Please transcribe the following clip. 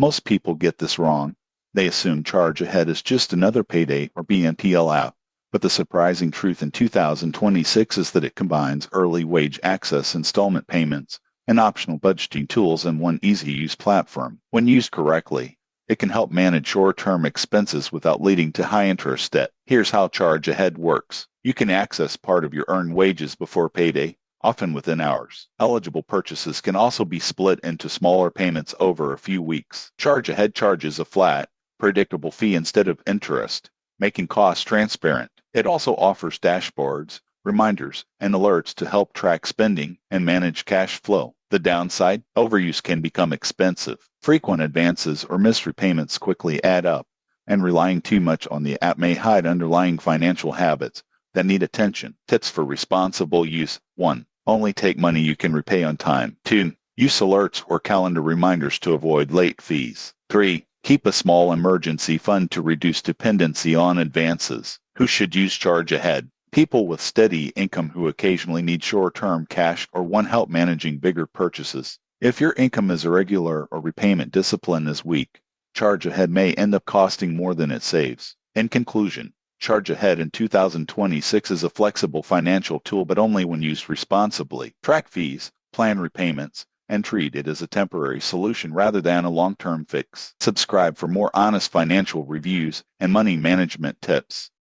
Most people get this wrong. They assume Charge Ahead is just another payday or BNPL app. But the surprising truth in 2026 is that it combines early wage access, installment payments, and optional budgeting tools in one easy-to-use platform. When used correctly, it can help manage short-term expenses without leading to high-interest debt. Here's how Charge Ahead works. You can access part of your earned wages before payday, often within hours. Eligible purchases can also be split into smaller payments over a few weeks. Charge Ahead charges a flat, predictable fee instead of interest, making costs transparent. It also offers dashboards, reminders, and alerts to help track spending and manage cash flow. The downside, overuse can become expensive. Frequent advances or missed repayments quickly add up, and relying too much on the app may hide underlying financial habits that need attention. Tips for responsible use. 1. Only take money you can repay on time. 2. Use alerts or calendar reminders to avoid late fees. 3. Keep a small emergency fund to reduce dependency on advances. Who should use Charge Ahead? People with steady income who occasionally need short-term cash or want help managing bigger purchases. If your income is irregular or repayment discipline is weak, Charge Ahead may end up costing more than it saves. In conclusion, Charge Ahead in 2026 is a flexible financial tool, but only when used responsibly. Track fees, plan repayments, and treat it as a temporary solution rather than a long-term fix. Subscribe for more honest financial reviews and money management tips.